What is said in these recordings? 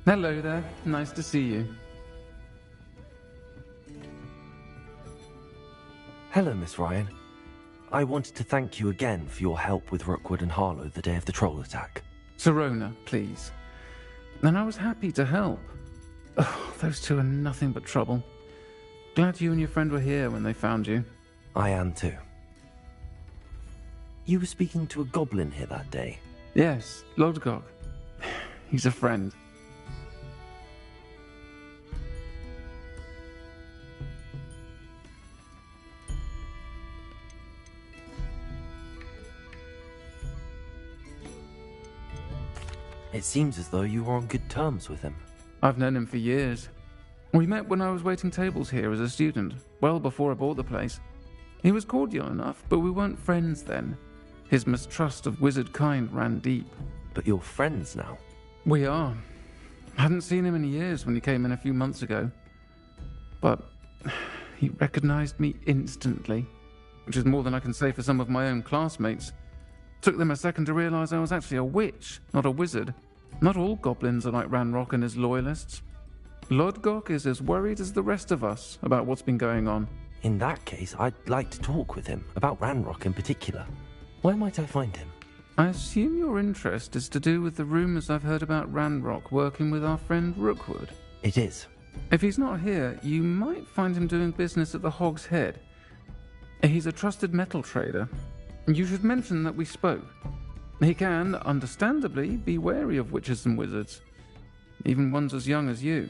Hello there. Nice to see you. Hello, Miss Ryan. I wanted to thank you again for your help with Rookwood and Harlow the day of the troll attack. Sirona, please. And I was happy to help. Oh, those two are nothing but trouble. Glad you and your friend were here when they found you. I am too. You were speaking to a goblin here that day? Yes, Lodgok. He's a friend. It seems as though you were on good terms with him. I've known him for years. We met when I was waiting tables here as a student, well before I bought the place. He was cordial enough, but we weren't friends then. His mistrust of wizard kind ran deep. But you're friends now? We are. I hadn't seen him in years when he came in a few months ago. But he recognized me instantly, which is more than I can say for some of my own classmates. Took them a second to realize I was actually a witch, not a wizard. Not all goblins are like Ranrock and his loyalists. Lodgok is as worried as the rest of us about what's been going on. In that case, I'd like to talk with him, about Ranrock in particular. Where might I find him? I assume your interest is to do with the rumors I've heard about Ranrock working with our friend Rookwood. It is. If he's not here, you might find him doing business at the Hog's Head. He's a trusted metal trader. You should mention that we spoke. He can, understandably, be wary of witches and wizards, even ones as young as you.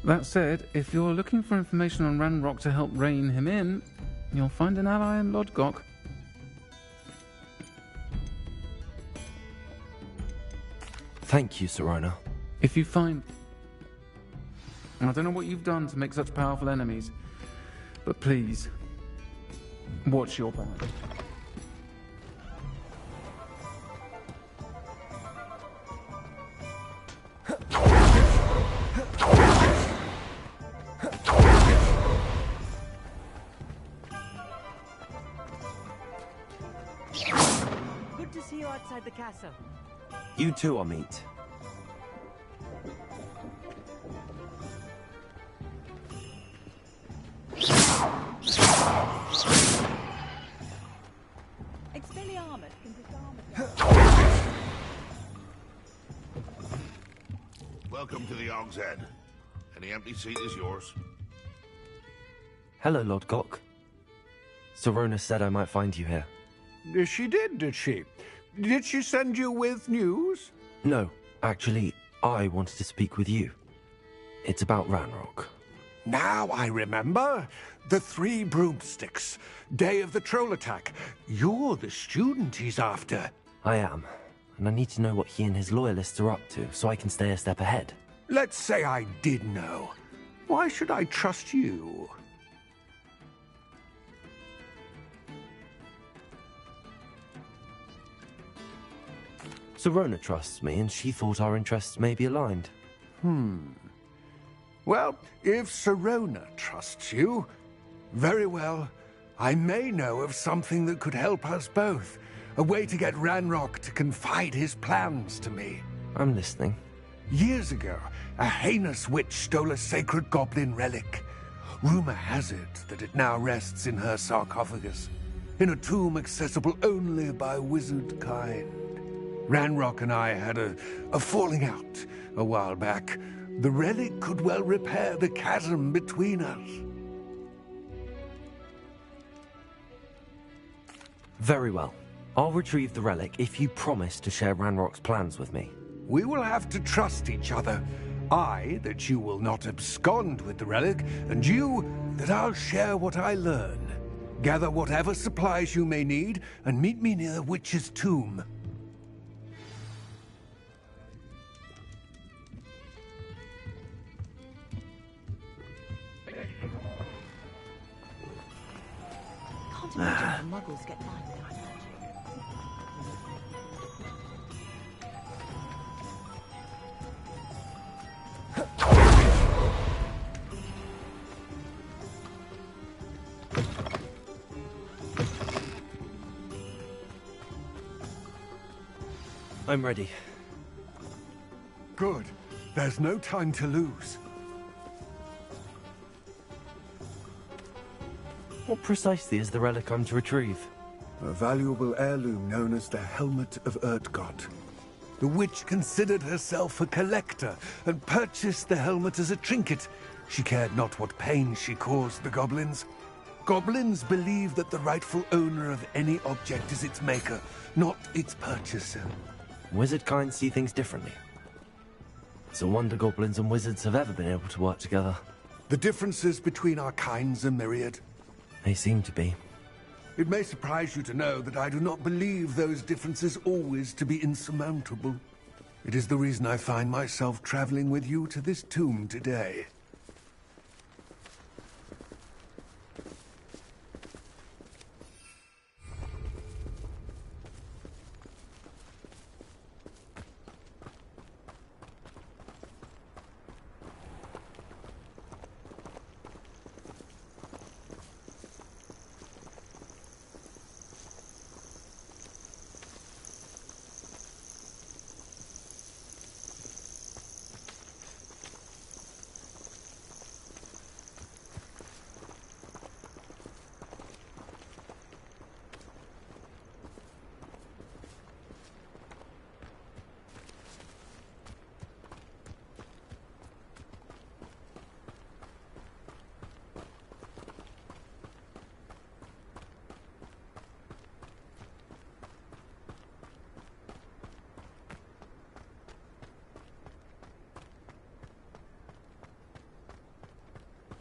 That said, if you're looking for information on Ranrock to help rein him in, you'll find an ally in Lodgok. Thank you, Sirona. If you find... I don't know what you've done to make such powerful enemies, but please, watch your back. Good to see you outside the castle. You too, Amit. Expelliarmus can disarm it. Welcome to the Hog's Head. Any empty seat is yours. Hello, Lodgok. Sirona said I might find you here. She did she? Did she send you with news? No, actually, I wanted to speak with you. It's about Ranrock. Now I remember. The 3 broomsticks. Day of the troll attack. You're the student he's after. I am, and I need to know what he and his loyalists are up to so I can stay a step ahead. Let's say I did know. Why should I trust you? Sirona trusts me, and she thought our interests may be aligned. Well, if Sirona trusts you, very well. I may know of something that could help us both. A way to get Ranrock to confide his plans to me. I'm listening. Years ago, a heinous witch stole a sacred goblin relic. Rumor has it that it now rests in her sarcophagus, in a tomb accessible only by wizard kind. Ranrock and I had a falling out a while back. The relic could well repair the chasm between us. Very well. I'll retrieve the relic if you promise to share Ranrock's plans with me. We will have to trust each other. I, that you will not abscond with the relic, and you, that I'll share what I learn. Gather whatever supplies you may need, and meet me near the witch's tomb. Can't imagine the muggles get by with that magic. I'm ready. Good. There's no time to lose. What precisely is the relic I'm to retrieve? A valuable heirloom known as the Helmet of Urtgott. The witch considered herself a collector and purchased the helmet as a trinket. She cared not what pain she caused the goblins. Goblins believe that the rightful owner of any object is its maker, not its purchaser. Wizard kind see things differently. It's a wonder goblins and wizards have ever been able to work together. The differences between our kinds are myriad. They seem to be. It may surprise you to know that I do not believe those differences always to be insurmountable. It is the reason I find myself traveling with you to this tomb today.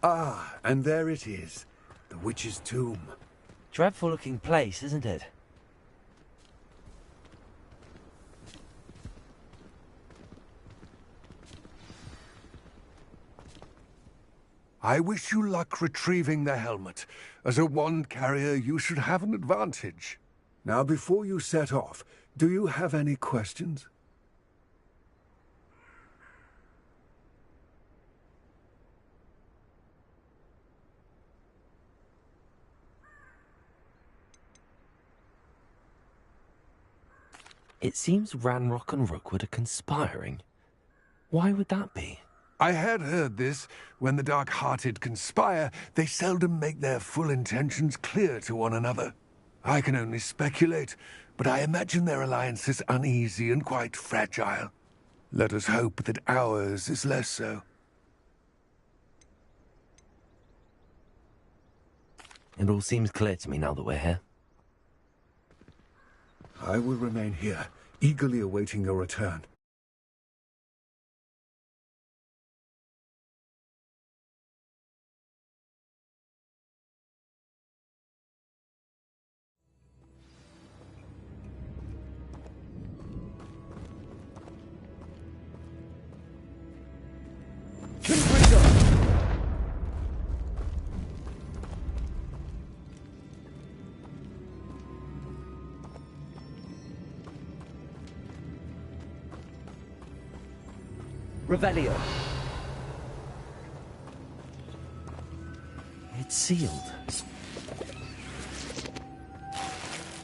Ah, and there it is. The witch's tomb. Dreadful looking place, isn't it? I wish you luck retrieving the helmet. As a wand carrier, you should have an advantage. Now, before you set off, do you have any questions? It seems Ranrock and Rookwood are conspiring. Why would that be? I had heard this. When the dark-hearted conspire, they seldom make their full intentions clear to one another. I can only speculate, but I imagine their alliance is uneasy and quite fragile. Let us hope that ours is less so. It all seems clear to me now that we're here. I will remain here, eagerly awaiting your return. Revelio. It's sealed.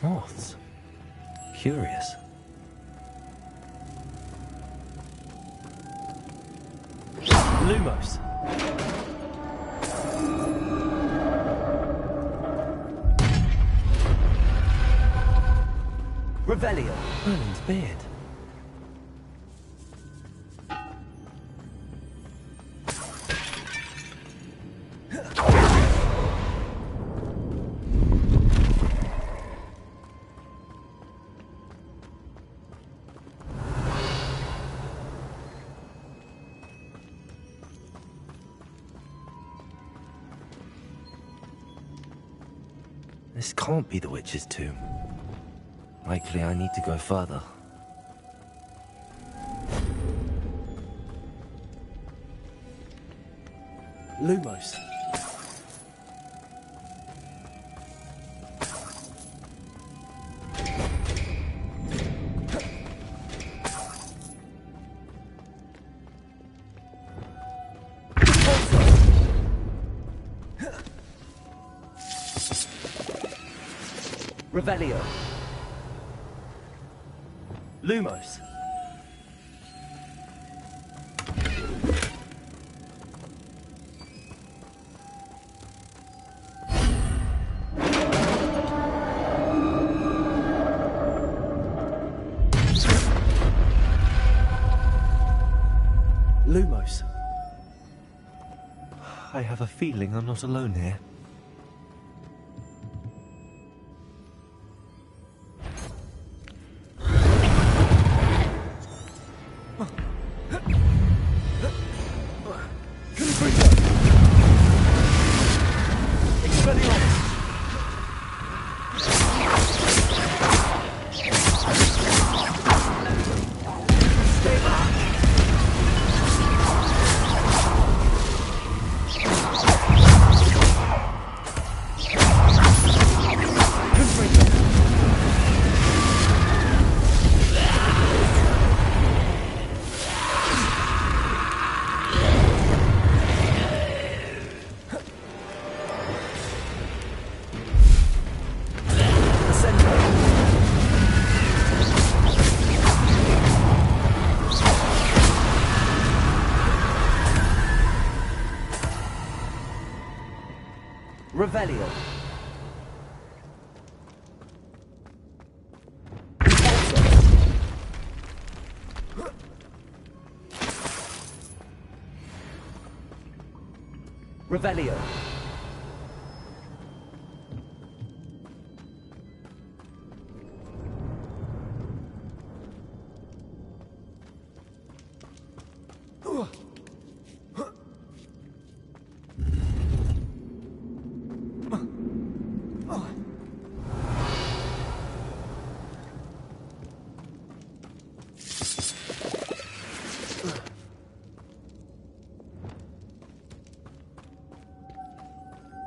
Moths. Curious. Lumos. Revelio. Merlin's beard. This can't be the witch's tomb. Likely I need to go further. Lumos. Revelio. I have a feeling I'm not alone here. Revelio. Revelio.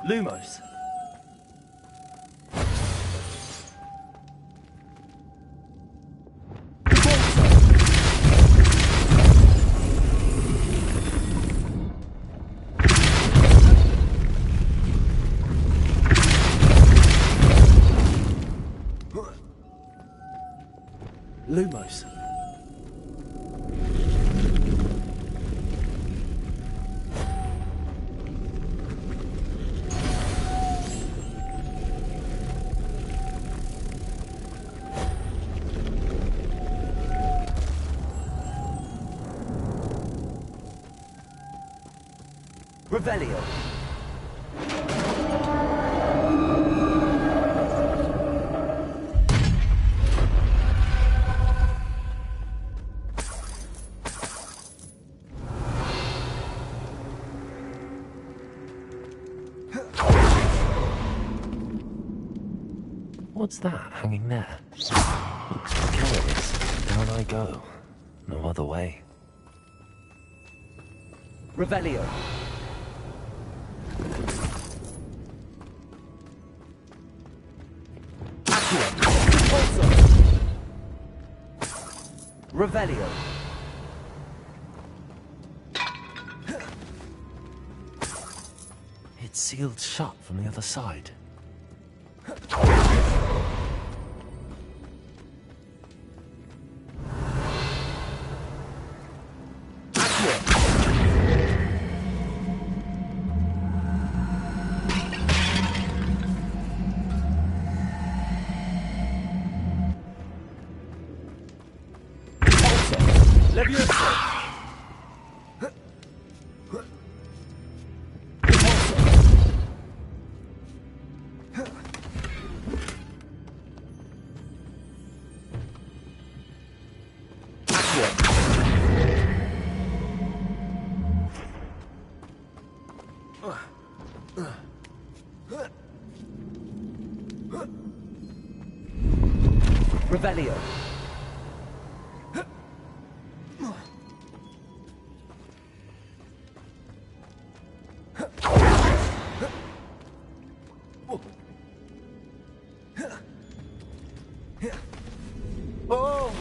Lumos. Lumos. Revelio. What's that hanging there? Looks curious. Down I go. No other way. Revelio. Revelio. It's sealed shut from the other side. Revelio. Oh!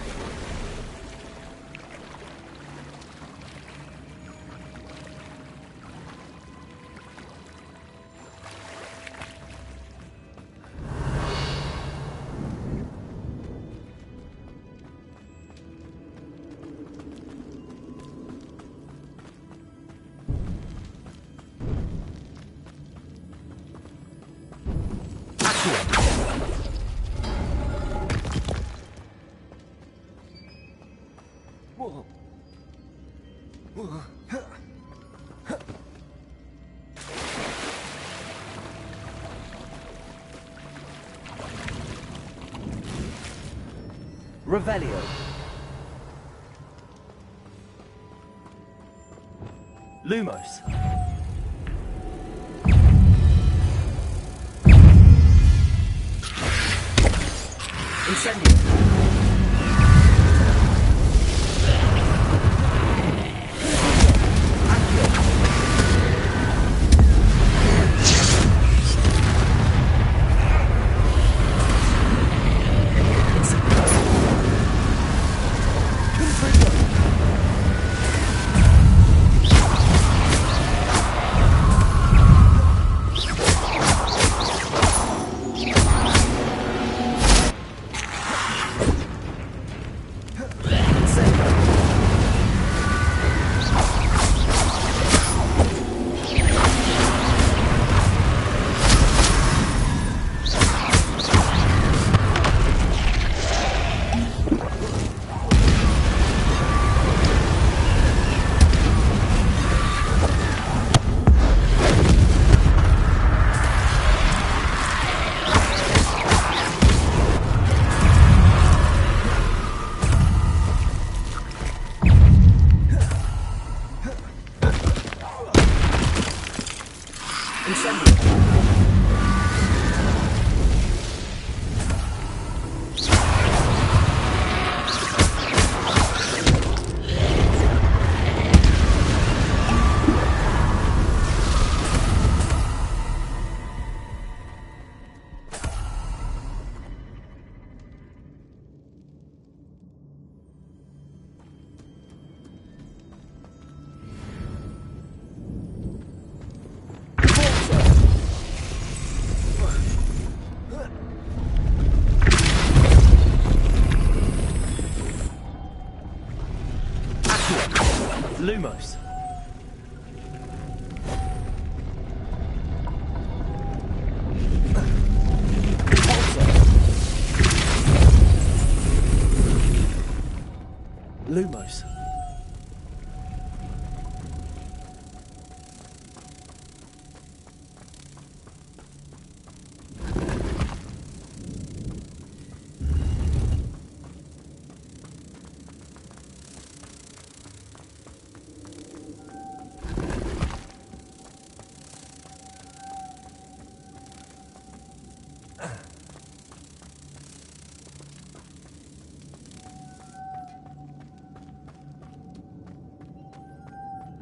Revelio. Lumos. Incendio. Lumos. Lumos.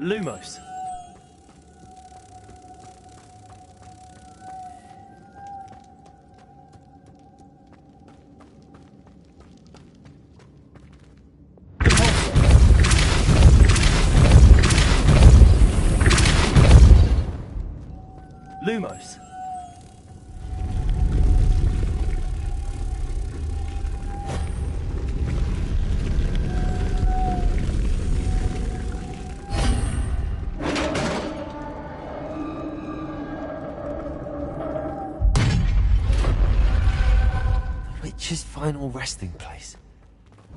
Lumos. Lumos. Witch's final resting place.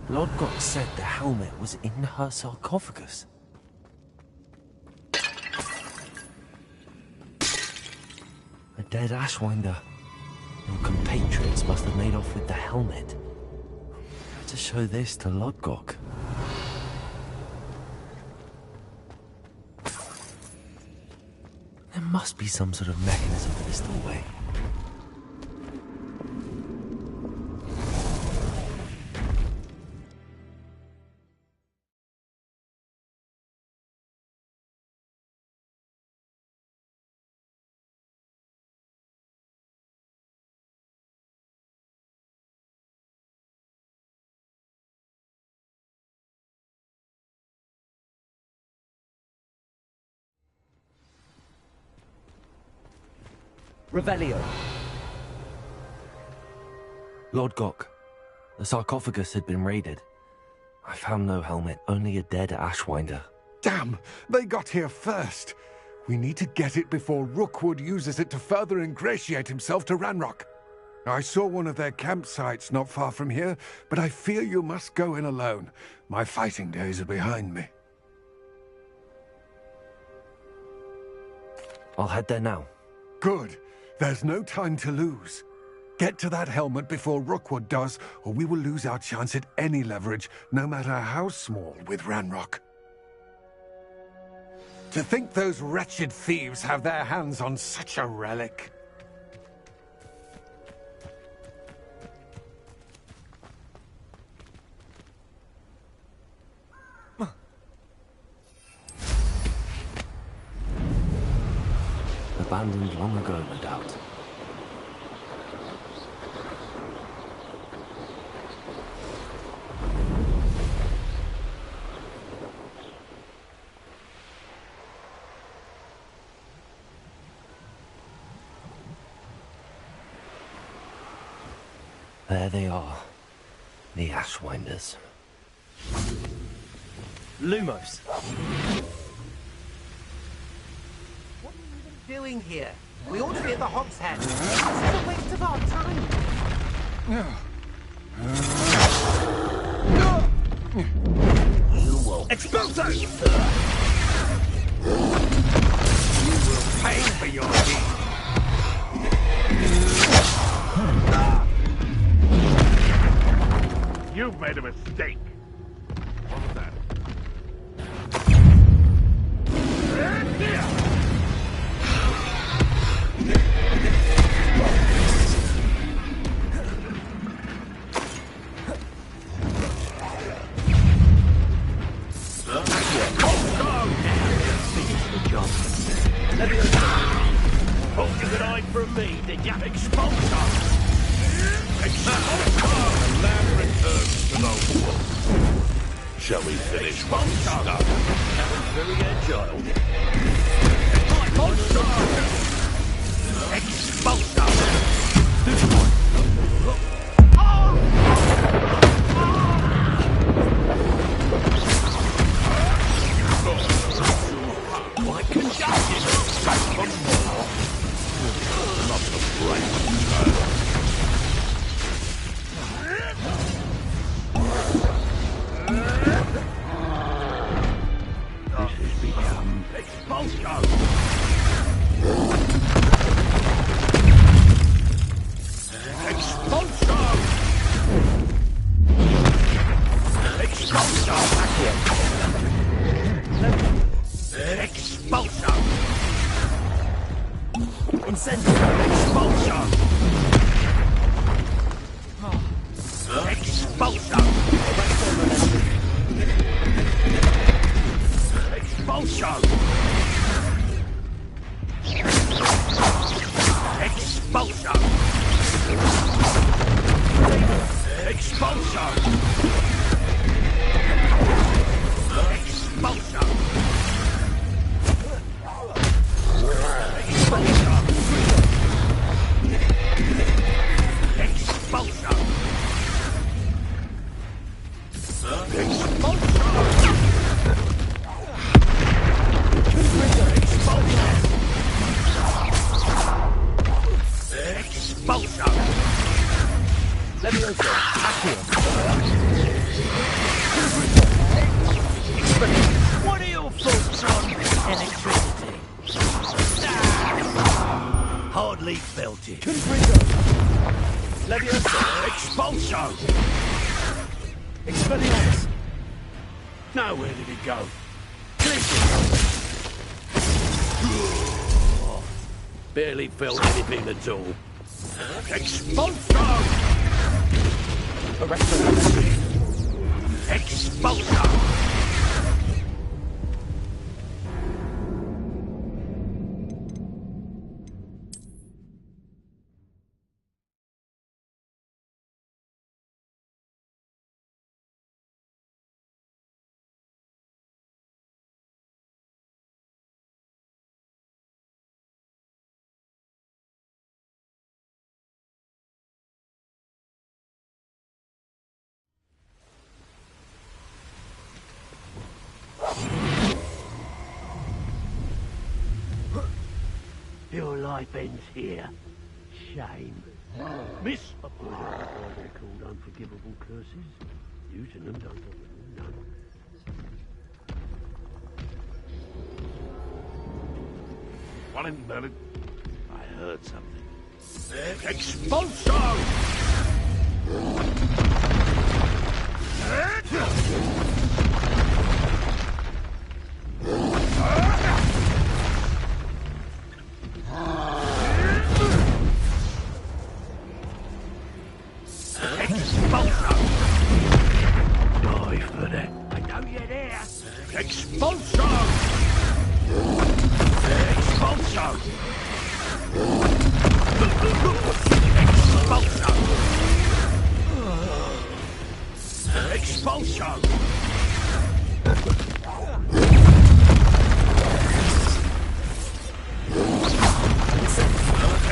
Lodgok said the helmet was in her sarcophagus. A dead Ashwinder. Your compatriots must have made off with the helmet. How to show this to Lodgok? There must be some sort of mechanism for this to work. Revelio. Lodgok, the sarcophagus had been raided. I found no helmet, only a dead Ashwinder. Damn! They got here first! We need to get it before Rookwood uses it to further ingratiate himself to Ranrock. I saw one of their campsites not far from here, but I fear you must go in alone. My fighting days are behind me. I'll head there now. Good. There's no time to lose. Get to that helmet before Rookwood does, or we will lose our chance at any leverage, no matter how small, with Ranrock. To think those wretched thieves have their hands on such a relic. Abandoned long ago, no doubt. There they are, the Ashwinders. Lumos. What are you even doing here? We ought to be at the Hog's Head. This is a waste of our time. You will Expulso! You will pay for your deed. You've made a mistake. What was that? Thought you could hide from me, did ya? Expulso! The land returns to the wolf. Shall we finish one stuff? Very agile. Expulso! Quite conducted. One more. Not the brain. This has become Expulso! expulso! Expulso! Expulso! Incendio! Expulso! Expulso! Expulso! Expulso! Expulso! Expulso! Expulso! Expulso! Levioso! Accio! What are your thoughts on electricity? Hardly felt it. Levioso! Expulso! Expelliarmus! Now where did it go? Barely felt anything at all. Expulso! Expulso! Your life ends here. Shame. Miss a point of what they're called unforgivable curses. Using them don't get none. What in Berlin? I heard something. Expulso! Die for that. I know you're there. Expulso! Expulso! Expulso! Expulso!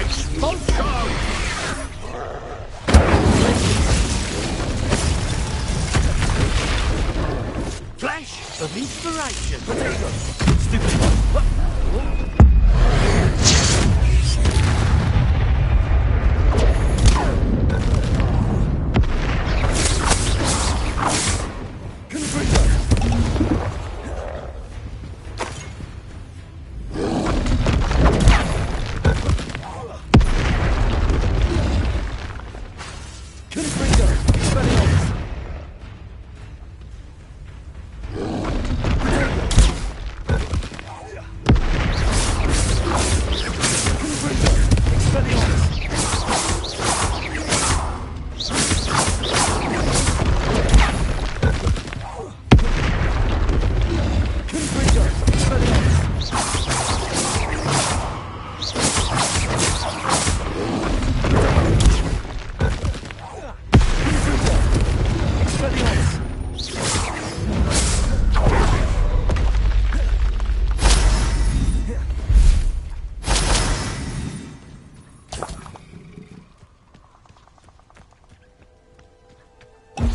Expulso! Flash of inspiration.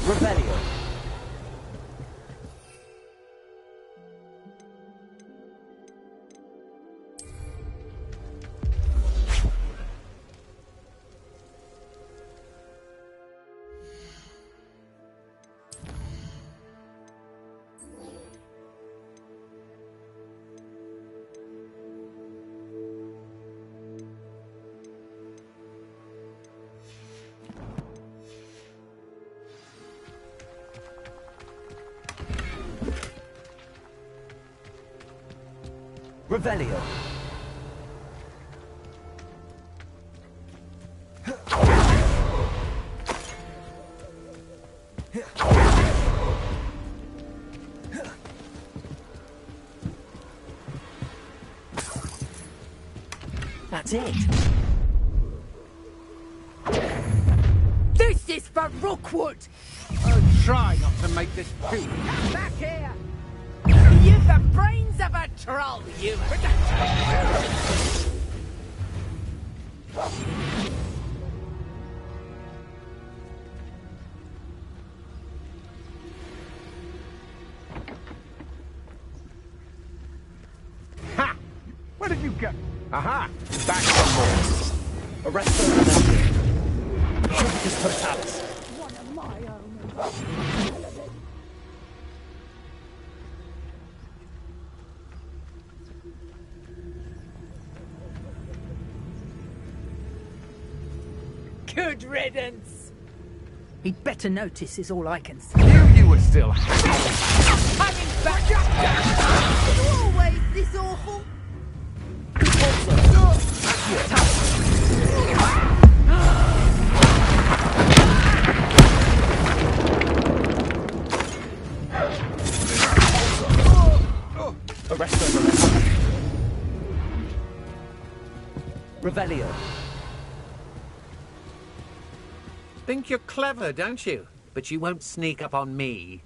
Revelio. Revelio. That's it. This is for Rookwood! Try not to make this too. Back here! You've the brains of a troll, you! Ha! Where did you go? Aha! Back for more. Arresto Revelio. Tribicus Totalis. One of my own. Good riddance! He'd better notice is all I can say. You were still Coming back! You always this awful? Arresto Revelio. Revelio. Think you're clever, don't you? But you won't sneak up on me.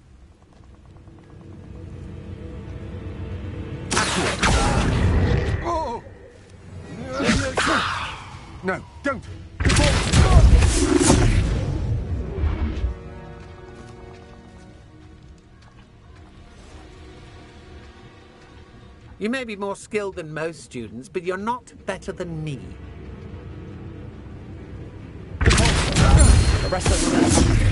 Oh! No, don't! You may be more skilled than most students, but you're not better than me. Arresto Revelio.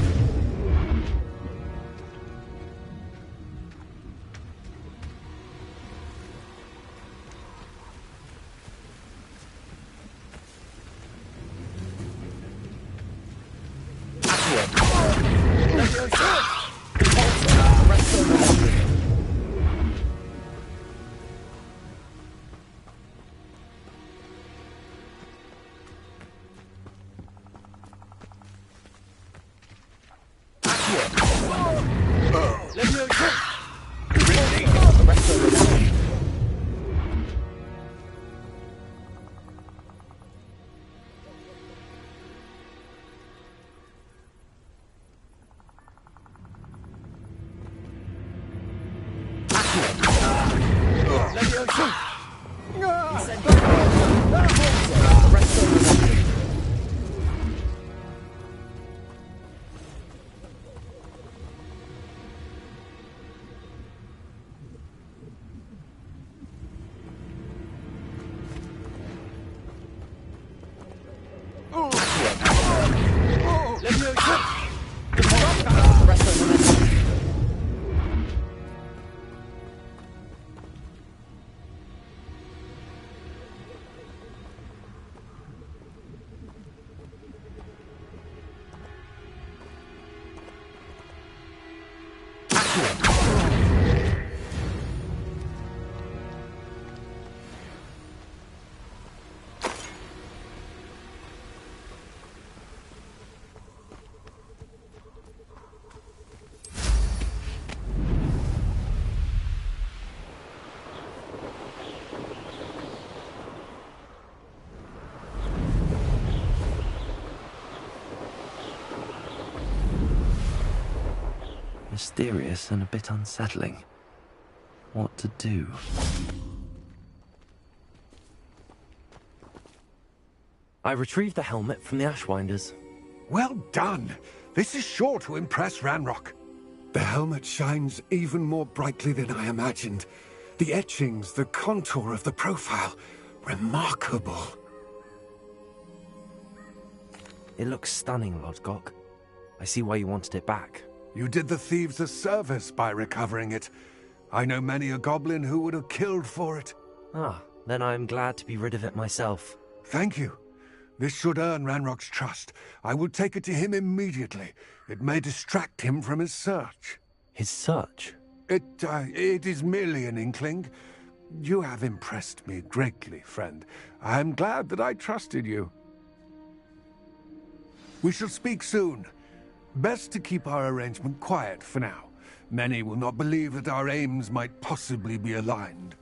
Mysterious and a bit unsettling. What to do? I retrieved the helmet from the Ashwinders. Well done. This is sure to impress Ranrock. The helmet shines even more brightly than I imagined. The etchings, the contour of the profile. Remarkable. It looks stunning, Lodgok. I see why you wanted it back. You did the thieves a service by recovering it. I know many a goblin who would have killed for it. Ah, then I'm glad to be rid of it myself. Thank you. This should earn Ranrock's trust. I will take it to him immediately. It may distract him from his search. His search? It is merely an inkling. You have impressed me greatly, friend. I am glad that I trusted you. We shall speak soon. Best to keep our arrangement quiet for now. Many will not believe that our aims might possibly be aligned.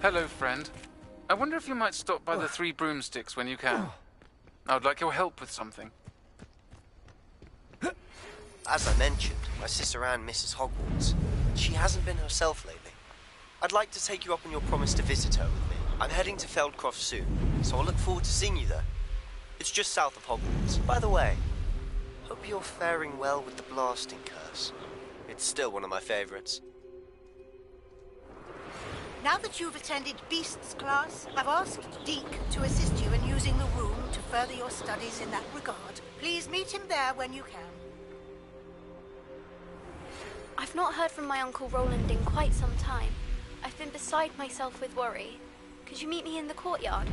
Hello, friend. I wonder if you might stop by the Three Broomsticks when you can. I would like your help with something. As I mentioned, my sister Anne misses Hogwarts. She hasn't been herself lately. I'd like to take you up on your promise to visit her with me. I'm heading to Feldcroft soon, so I'll look forward to seeing you there. It's just south of Hogwarts. By the way, hope you're faring well with the blasting curse. It's still one of my favorites. Now that you've attended Beasts class, I've asked Deke to assist you in using the room to further your studies in that regard. Please meet him there when you can. I've not heard from my Uncle Roland in quite some time. I've been beside myself with worry. Could you meet me in the courtyard?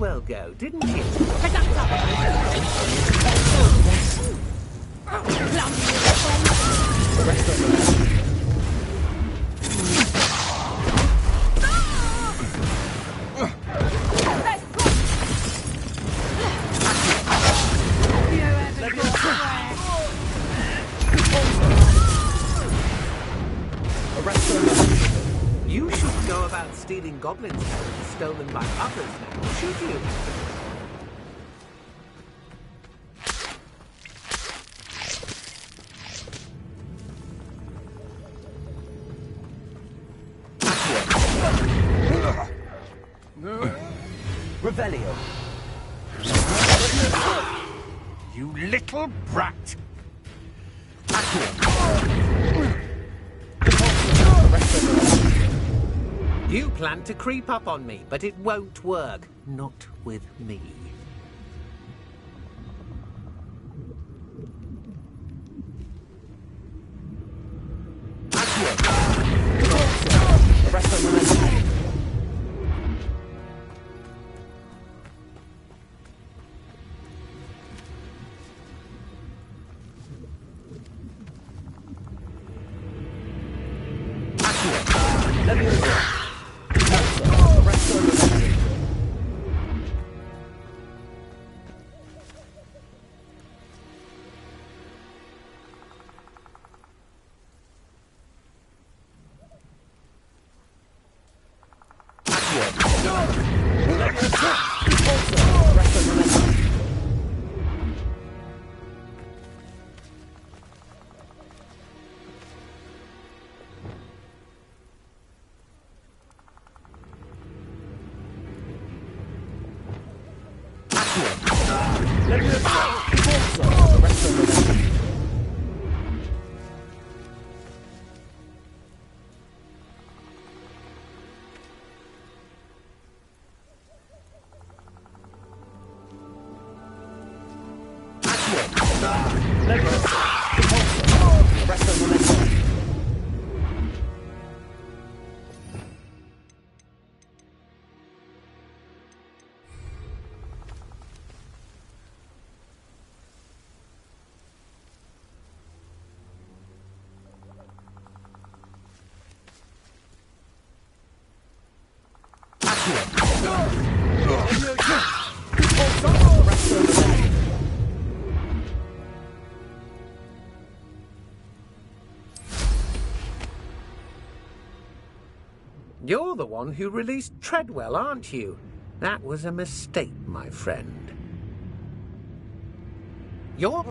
well go, didn't you? You shouldn't go about stealing goblins' helmets stolen by others now, should you? Revelio. You little brat! You plan to creep up on me, but it won't work. Not with me. You're the one who released Treadwell, aren't you? That was a mistake, my friend. You're...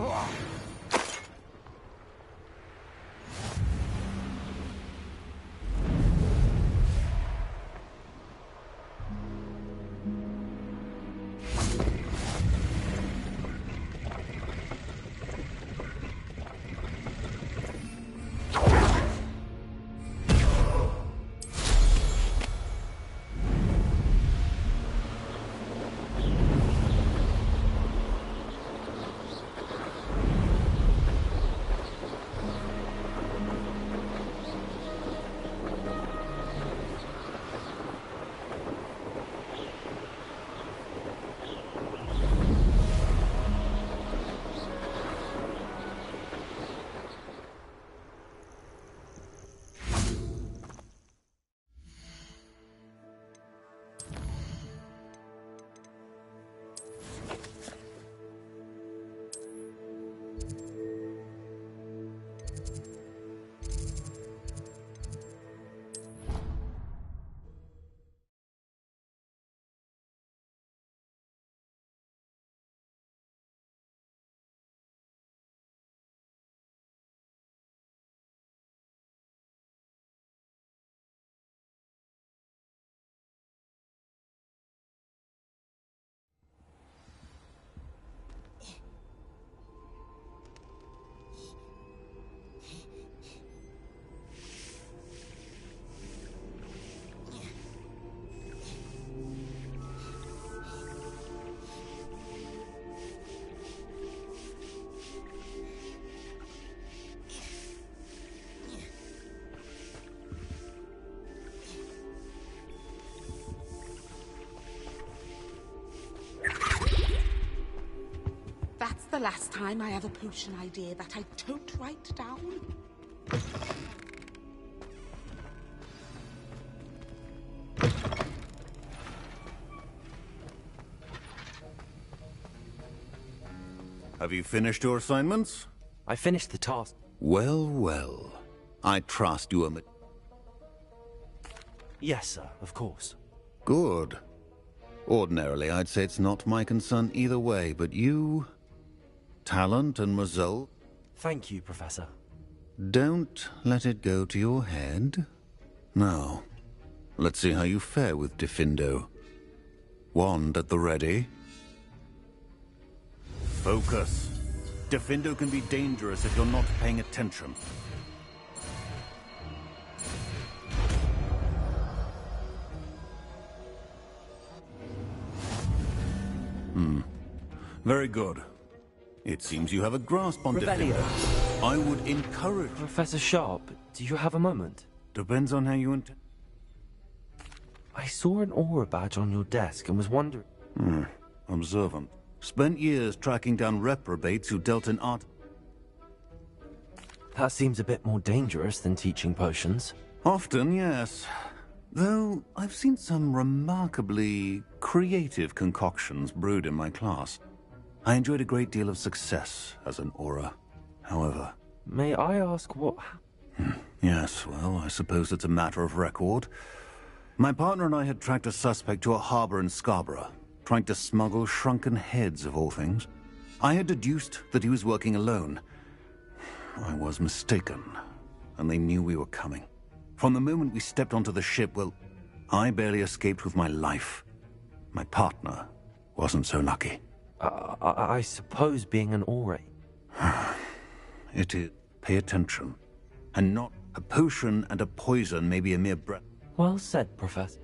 the last time I have a potion idea that I don't write down? Have you finished your assignments? I finished the task. Well, well. I trust you are... Yes, sir, of course. Good. Ordinarily, I'd say it's not my concern either way, but you... talent and result... Thank you, Professor. Don't let it go to your head. Now, let's see how you fare with Diffindo. Wand at the ready. Focus. Diffindo can be dangerous if you're not paying attention. Very good. It seems you have a grasp on Revelio. Diffindo. I would encourage... Professor Sharp, do you have a moment? Depends on how you intend... I saw an aura badge on your desk and was wondering... Observant. Spent years tracking down reprobates who dealt in art... That seems a bit more dangerous than teaching potions. Often, yes. Though, I've seen some remarkably creative concoctions brewed in my class. I enjoyed a great deal of success as an aura, however. May I ask what... Yes, well, I suppose it's a matter of record. My partner and I had tracked a suspect to a harbor in Scarborough, trying to smuggle shrunken heads of all things. I had deduced that he was working alone. I was mistaken, and they knew we were coming. From the moment we stepped onto the ship, well, I barely escaped with my life. My partner wasn't so lucky. I suppose being an aura... It is. Pay attention. And not a potion and a poison may be a mere breath. Well said, Professor.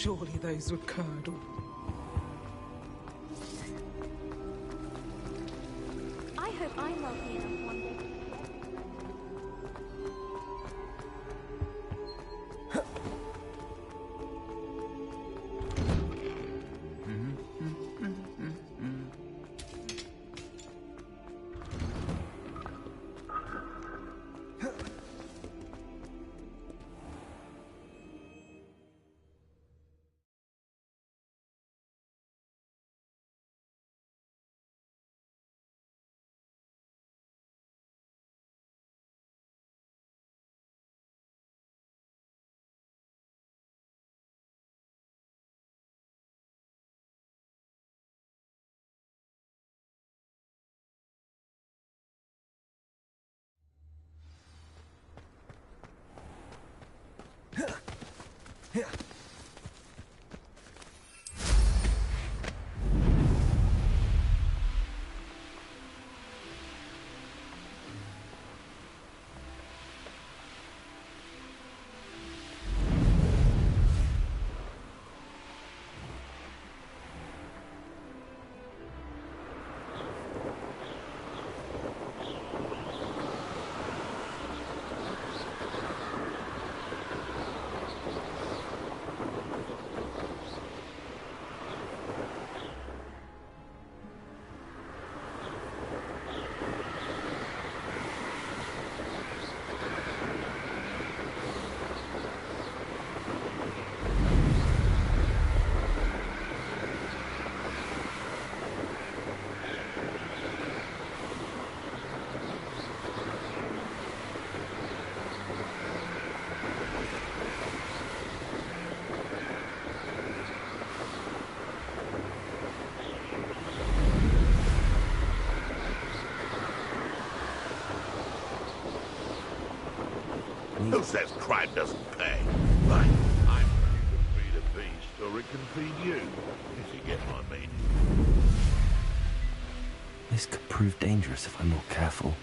Surely those were curdle. I hope I'm wealthy enough one day. Who says crime doesn't pay? Right, I'm ready to feed a beast, or it can feed you, if you get my meaning. This could prove dangerous if I'm not careful.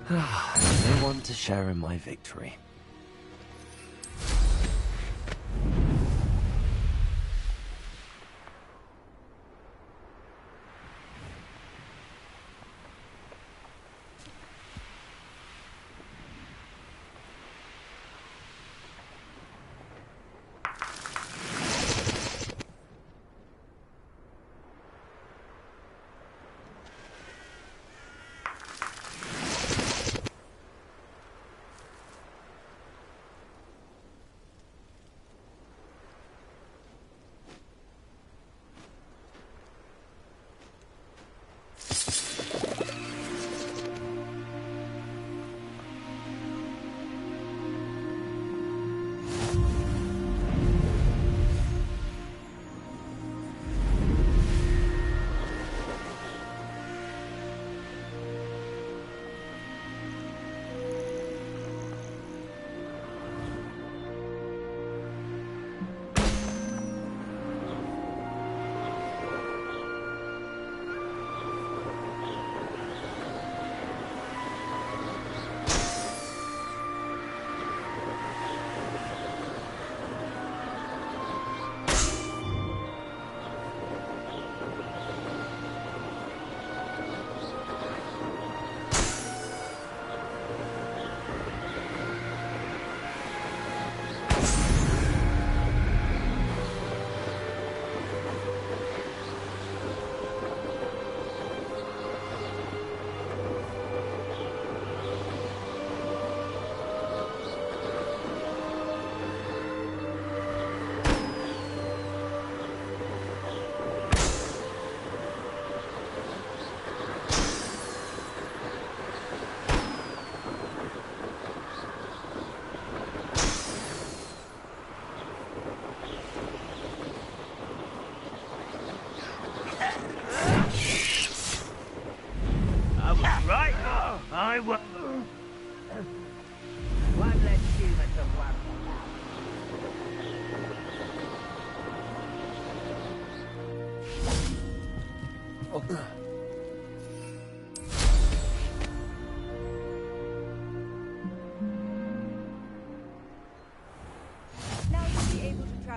No one to share in my victory.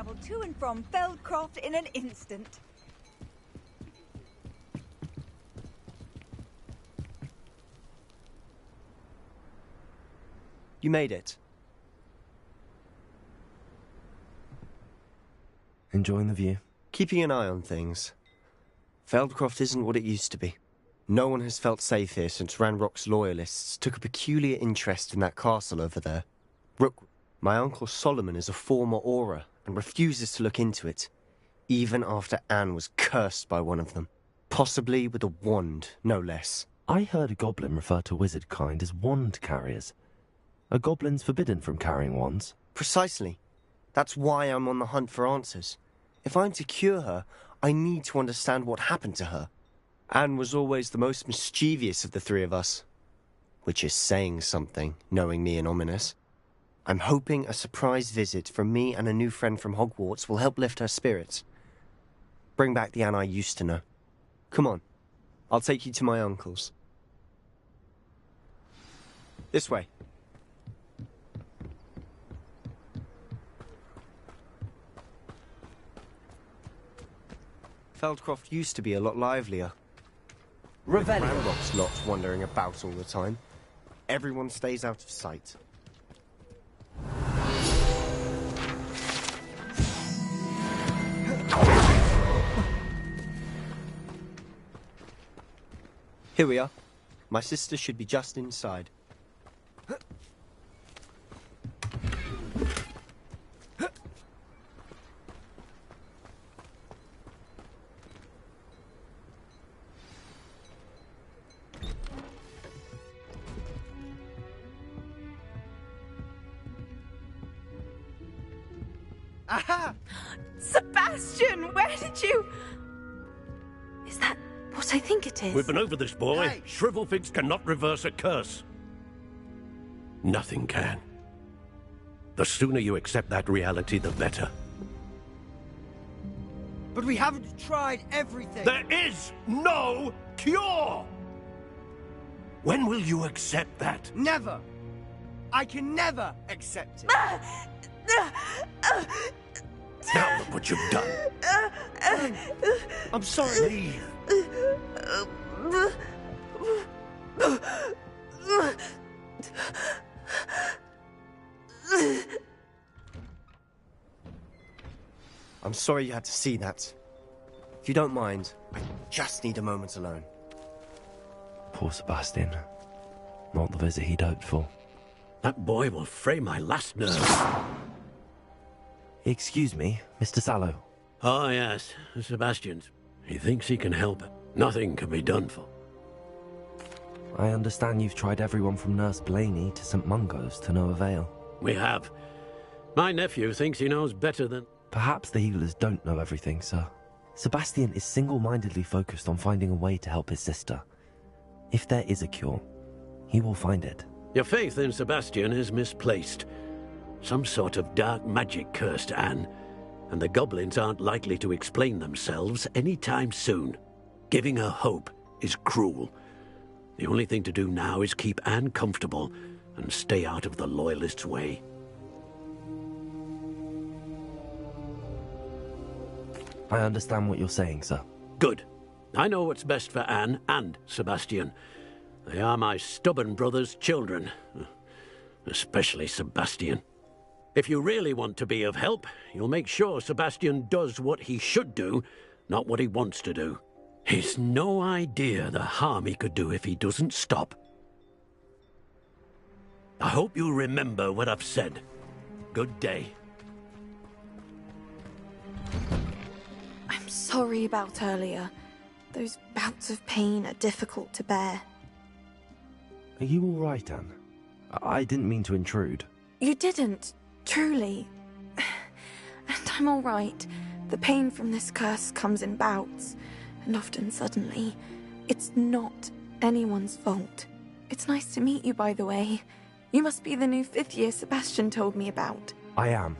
travel to and from Feldcroft in an instant. You made it. Enjoying the view? Keeping an eye on things. Feldcroft isn't what it used to be. No one has felt safe here since Ranrock's loyalists took a peculiar interest in that castle over there. Rook, my uncle Solomon is a former Auror and refuses to look into it, even after Anne was cursed by one of them. Possibly with a wand, no less. I heard a goblin refer to wizard kind as wand carriers. Are goblins forbidden from carrying wands? Precisely. That's why I'm on the hunt for answers. If I'm to cure her, I need to understand what happened to her. Anne was always the most mischievous of the three of us. Which is saying something, knowing me and Ominous. I'm hoping a surprise visit from me and a new friend from Hogwarts will help lift her spirits. Bring back the Anne I used to know. Come on. I'll take you to my uncle's. This way. Feldcroft used to be a lot livelier. Ranrock's not wandering about all the time. Everyone stays out of sight. Here we are. My sister should be just inside. Aha! Sebastian, where did you... Is that what I think it is? We've been over this, boy. Hey. Shrivelfigs cannot reverse a curse. Nothing can. The sooner you accept that reality, the better. But we haven't tried everything. There is no cure! When will you accept that? Never. I can never accept it. Now look what you've done. I'm sorry. Leave. I'm sorry you had to see that. If you don't mind, I just need a moment alone. Poor Sebastian. Not the visit he'd hoped for. That boy will fray my last nerve. Excuse me, Mr. Sallow. Oh, yes, Sebastian's. He thinks he can help. Nothing can be done for. I understand you've tried everyone from Nurse Blaney to St. Mungo's to no avail. We have. My nephew thinks he knows better than... Perhaps the healers don't know everything, sir. Sebastian is single-mindedly focused on finding a way to help his sister. If there is a cure, he will find it. Your faith in Sebastian is misplaced. Some sort of dark magic cursed Anne, and the goblins aren't likely to explain themselves anytime soon. Giving her hope is cruel. The only thing to do now is keep Anne comfortable and stay out of the Loyalists' way. I understand what you're saying, sir. Good. I know what's best for Anne and Sebastian. They are my stubborn brother's children. Especially Sebastian. If you really want to be of help, you'll make sure Sebastian does what he should do, not what he wants to do. He's no idea the harm he could do if he doesn't stop. I hope you'll remember what I've said. Good day. I'm sorry about earlier. Those bouts of pain are difficult to bear. Are you all right, Anne? I didn't mean to intrude. You didn't, truly. And I'm all right. The pain from this curse comes in bouts, and often suddenly. It's not anyone's fault. It's nice to meet you, by the way. You must be the new 5th year Sebastian told me about. I am.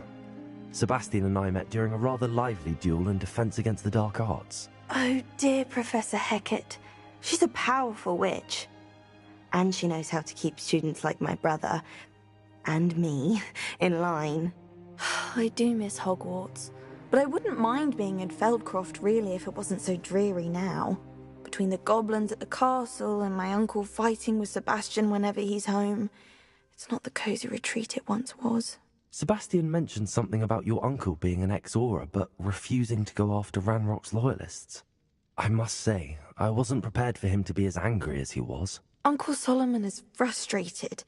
Sebastian and I met during a rather lively duel in defense against the dark arts. Oh, dear Professor Hecat. She's a powerful witch. And she knows how to keep students like my brother, and me, in line. I do miss Hogwarts, but I wouldn't mind being in Feldcroft really if it wasn't so dreary now. Between the goblins at the castle and my uncle fighting with Sebastian whenever he's home, it's not the cosy retreat it once was. Sebastian mentioned something about your uncle being an ex-Auror, but refusing to go after Ranrock's loyalists. I must say, I wasn't prepared for him to be as angry as he was. Uncle Solomon is frustrated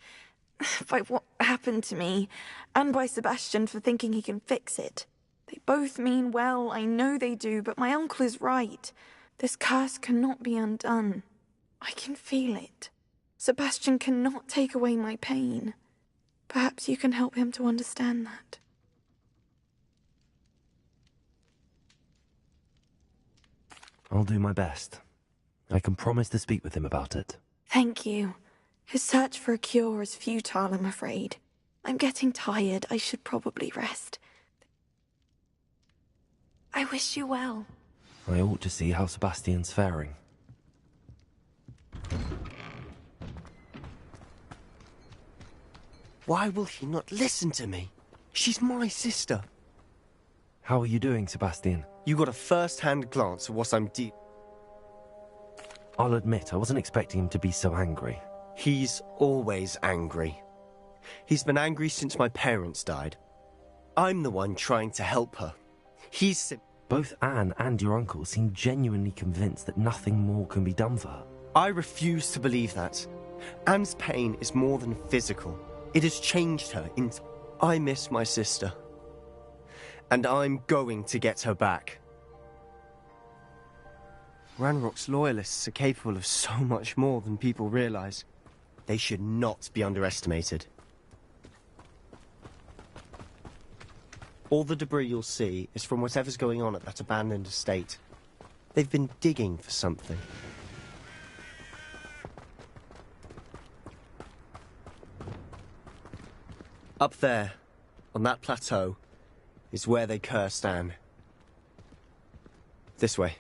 by what happened to me, and by Sebastian for thinking he can fix it. They both mean well, I know they do, but my uncle is right. This curse cannot be undone. I can feel it. Sebastian cannot take away my pain. Perhaps you can help him to understand that. I'll do my best. I can promise to speak with him about it. Thank you. His search for a cure is futile, I'm afraid. I'm getting tired. I should probably rest. I wish you well. I ought to see how Sebastian's faring. Why will he not listen to me? She's my sister. How are you doing, Sebastian? You got a first-hand glance at what I'm deep. I'll admit, I wasn't expecting him to be so angry. He's always angry. He's been angry since my parents died. I'm the one trying to help her. Both Anne and your uncle seem genuinely convinced that nothing more can be done for her. I refuse to believe that. Anne's pain is more than physical. It has changed her into... I miss my sister. And I'm going to get her back. Ranrock's loyalists are capable of so much more than people realize. They should not be underestimated. All the debris you'll see is from whatever's going on at that abandoned estate. They've been digging for something. Up there, on that plateau, is where they cursed Anne. This way.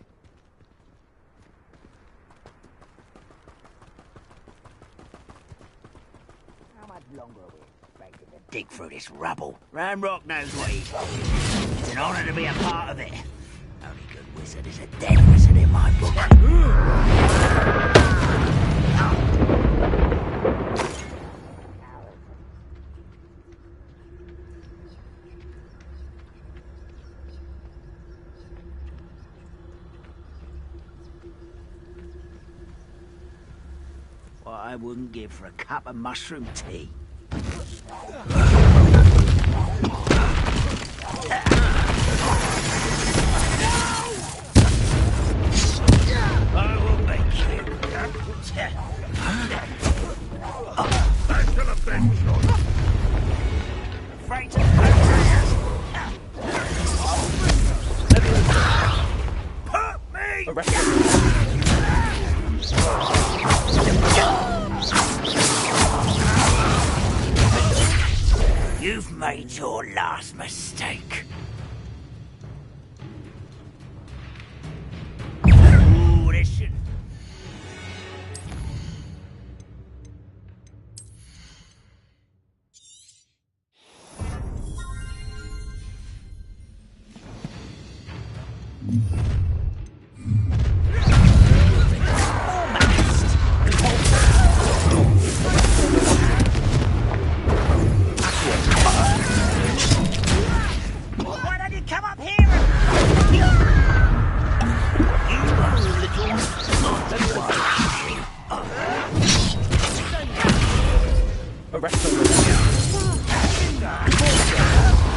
How much longer are we expected to dig through this rubble? Ranrock knows what he's doing. It's an honor to be a part of it. Only good wizard is a dead wizard in my book. What I wouldn't give for a cup of mushroom tea. I will make you. Back to the bench, John. Afraid to put me! You've made your last mistake. Ooh, this should... Why don't you come up here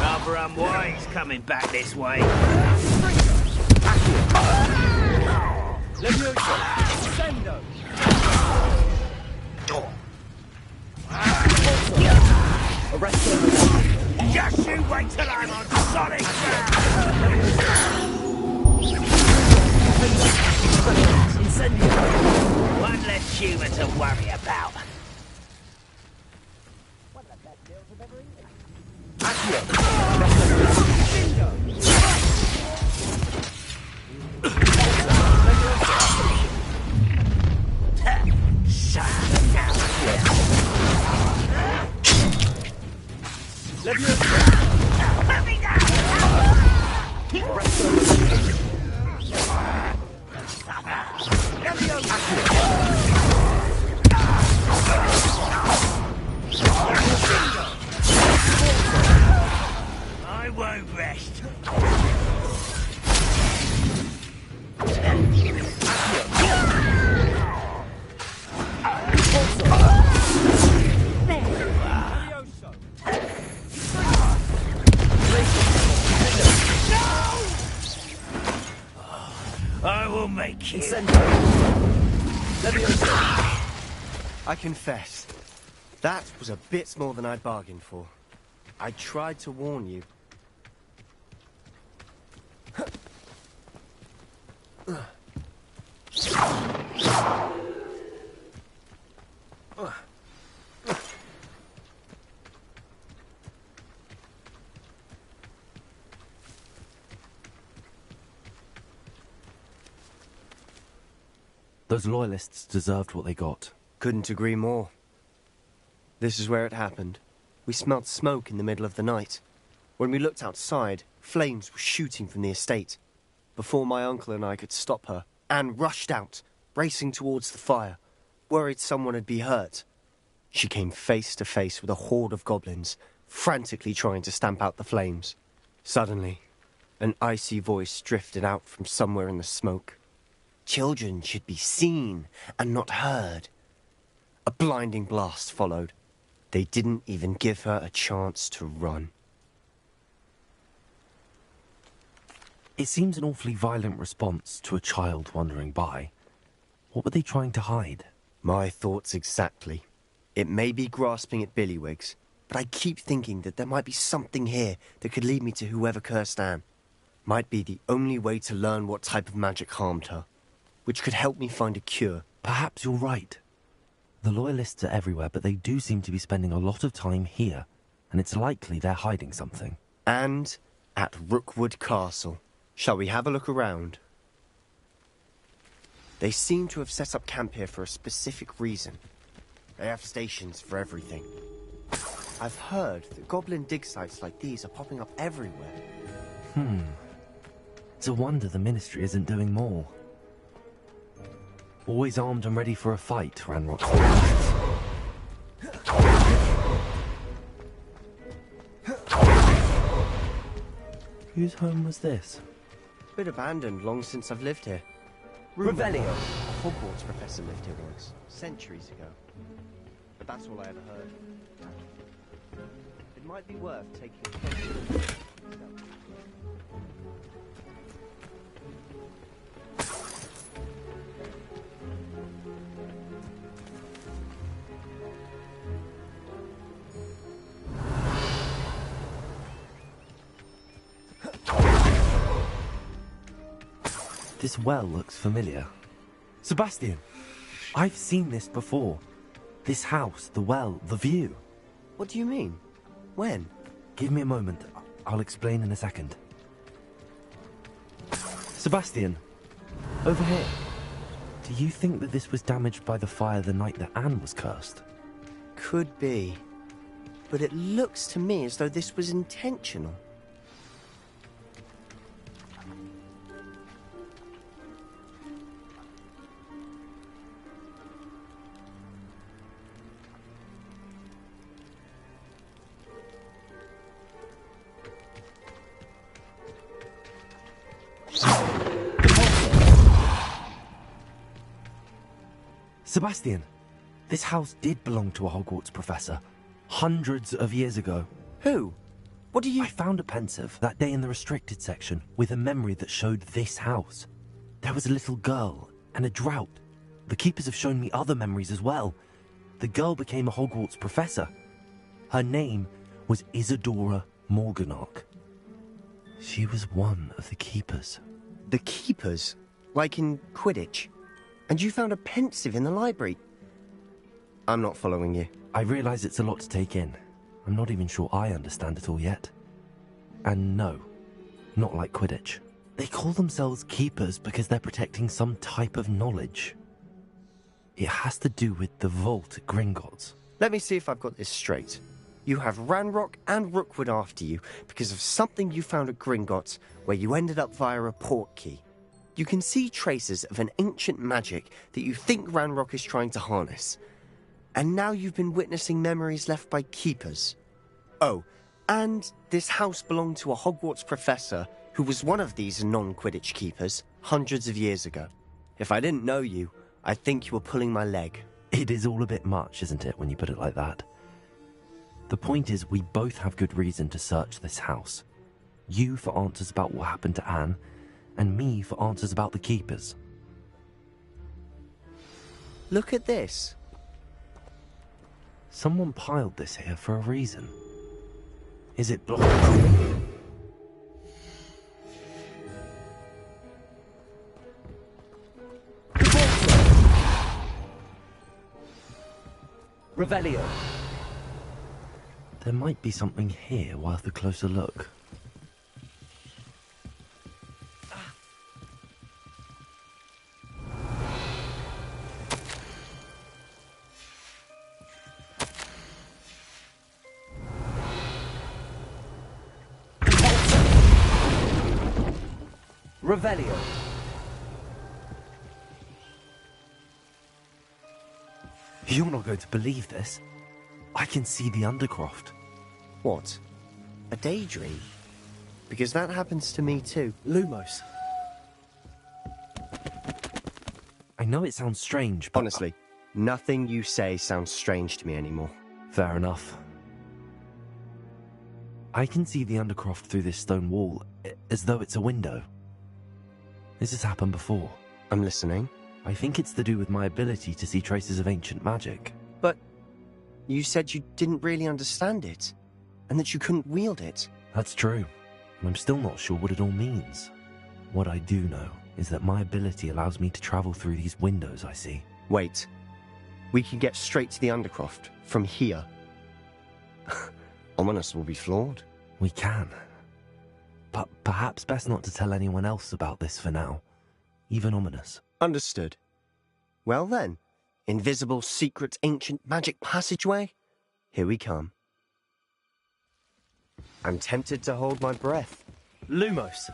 rather unwise coming back this way. Just you wait till I'm on solid ground! One less humour to worry about. make you. I confess, that was a bit more than I'd bargained for. I tried to warn you. Those loyalists deserved what they got. Couldn't agree more. This is where it happened. We smelled smoke in the middle of the night. When we looked outside, flames were shooting from the estate. Before my uncle and I could stop her, Anne rushed out, racing towards the fire, worried someone had been hurt. She came face to face with a horde of goblins, frantically trying to stamp out the flames. Suddenly, an icy voice drifted out from somewhere in the smoke. Children should be seen and not heard. A blinding blast followed. They didn't even give her a chance to run. It seems an awfully violent response to a child wandering by. What were they trying to hide? My thoughts exactly. It may be grasping at billywhigs, but I keep thinking that there might be something here that could lead me to whoever cursed Anne. Might be the only way to learn what type of magic harmed her, which could help me find a cure. Perhaps you're right. The loyalists are everywhere, but they do seem to be spending a lot of time here, and it's likely they're hiding something. And at Rookwood Castle. Shall we have a look around? They seem to have set up camp here for a specific reason. They have stations for everything. I've heard that goblin dig sites like these are popping up everywhere. It's a wonder the Ministry isn't doing more. Always armed and ready for a fight, Ranrock's loyalists. Whose home was this? Bit abandoned long since I've lived here. Revelio. A Hogwarts professor lived here once, centuries ago. But that's all I ever heard. It might be worth taking a closer look. This well looks familiar. Sebastian, I've seen this before. This house, the well, the view. What do you mean? When? Give me a moment. I'll explain in a second. Sebastian, over here. Do you think that this was damaged by the fire the night that Anne was cursed? Could be. But it looks to me as though this was intentional. Sebastian, this house did belong to a Hogwarts professor, hundreds of years ago. Who? What do you... I found a pensive that day in the restricted section with a memory that showed this house. There was a little girl and a drought. The keepers have shown me other memories as well. The girl became a Hogwarts professor. Her name was Isadora Morganach. She was one of the keepers. The keepers? Like in Quidditch? And you found a pensive in the library? I'm not following you. I realise it's a lot to take in. I'm not even sure I understand it all yet. And no, not like Quidditch. They call themselves keepers because they're protecting some type of knowledge. It has to do with the vault at Gringotts. Let me see if I've got this straight. You have Ranrock and Rookwood after you because of something you found at Gringotts where you ended up via a portkey. You can see traces of an ancient magic that you think Ranrock is trying to harness. And now you've been witnessing memories left by keepers. Oh, and this house belonged to a Hogwarts professor who was one of these non-Quidditch keepers hundreds of years ago. If I didn't know you, I'd think you were pulling my leg. It is all a bit much, isn't it, when you put it like that? The point is, we both have good reason to search this house. You for answers about what happened to Anne, and me for answers about the keepers. Look at this. Someone piled this here for a reason. Is it blocked? Revelio. There might be something here worth a closer look. Revelio. You're not going to believe this. I can see the Undercroft. What? A daydream? Because that happens to me too. Lumos. I know it sounds strange, but... Honestly, nothing you say sounds strange to me anymore. Fair enough. I can see the Undercroft through this stone wall, as though it's a window. This has happened before. I'm listening. I think it's to do with my ability to see traces of ancient magic. But you said you didn't really understand it, and that you couldn't wield it. That's true. I'm still not sure what it all means. What I do know is that my ability allows me to travel through these windows I see. Wait. We can get straight to the Undercroft from here. Ominous will be flawed. We can. But perhaps best not to tell anyone else about this for now. Even Ominous. Understood. Well then, invisible, secret, ancient magic passageway? Here we come. I'm tempted to hold my breath. Lumos!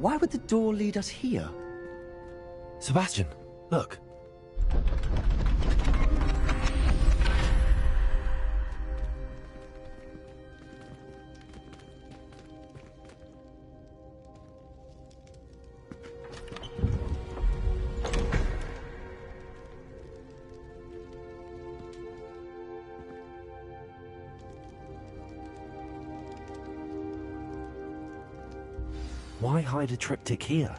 Why would the door lead us here? Sebastian, look. Why hide a triptych here?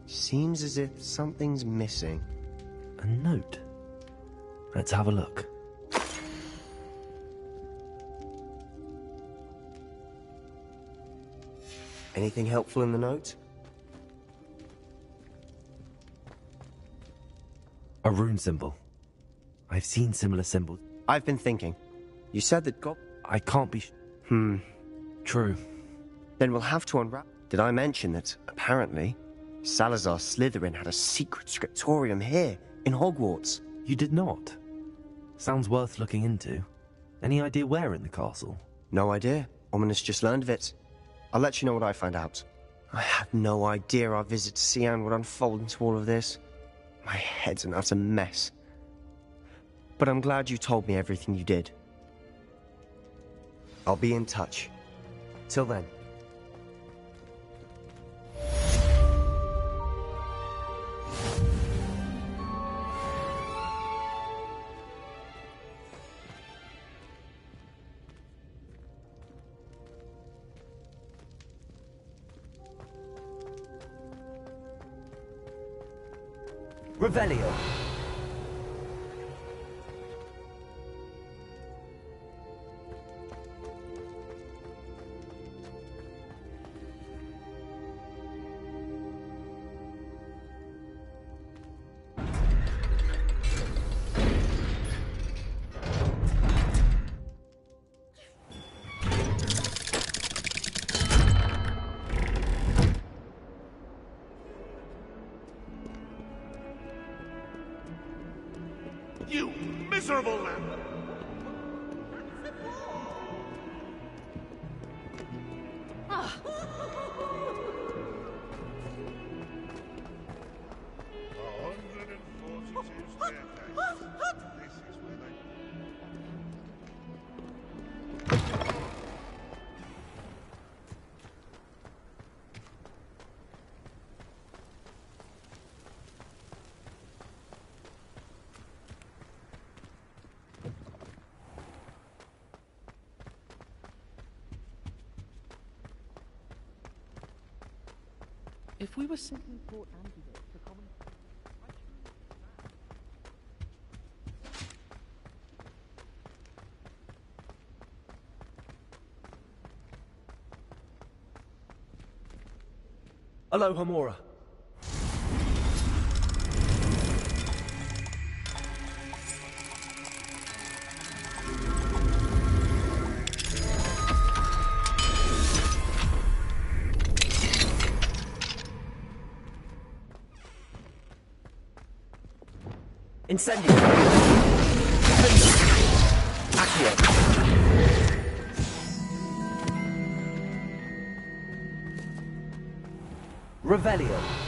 Seems as if something's missing. A note. Let's have a look. Anything helpful in the note? A rune symbol. I've seen similar symbols. I've been thinking. You said that God... I can't be... True. Then we'll have to unwrap... Did I mention that, apparently, Salazar Slytherin had a secret scriptorium here, in Hogwarts? You did not? Sounds worth looking into. Any idea where in the castle? No idea. Ominous just learned of it. I'll let you know what I find out. I had no idea our visit to Cian would unfold into all of this. My head's an utter mess. But I'm glad you told me everything you did. I'll be in touch. Till then. Revelio. You miserable man! If we were simply taught antidotes to common... Aloha Mora. Incendio. Accio. Revelio.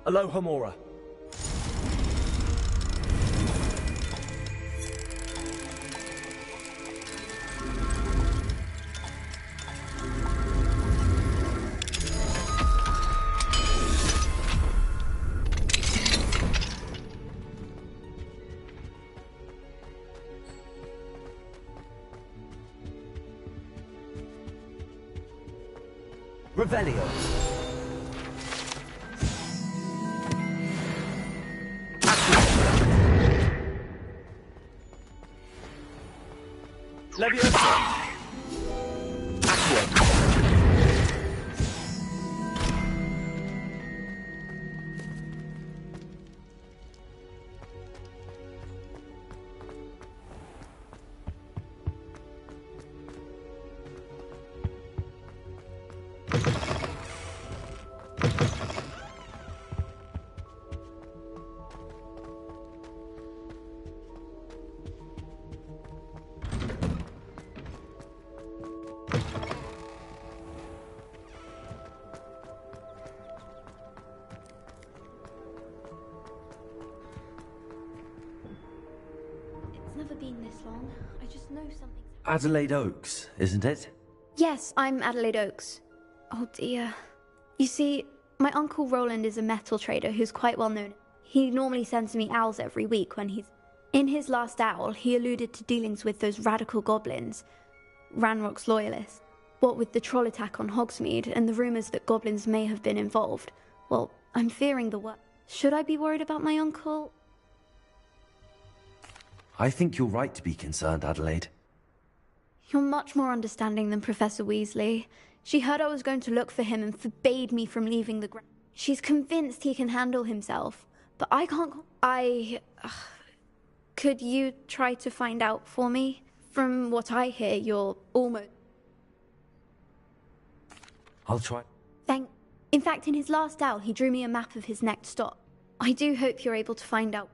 Aloha Mora. Revelio. Leviosa. Accio. Never been this long. I just know something's... Adelaide Oaks, isn't it? Yes, I'm Adelaide Oaks. Oh dear. You see, my uncle Roland is a metal trader who's quite well known. He normally sends me owls every week when he's... In his last owl, he alluded to dealings with those radical goblins, Ranrock's loyalists. What with the troll attack on Hogsmeade and the rumours that goblins may have been involved. Well, I'm fearing the worst. Should I be worried about my uncle? I think you're right to be concerned, Adelaide. You're much more understanding than Professor Weasley. She heard I was going to look for him and forbade me from leaving the ground. She's convinced he can handle himself, but I can't... Could you try to find out for me? From what I hear, you're almost... I'll try. In fact, in his last owl, he drew me a map of his next stop. I do hope you're able to find out...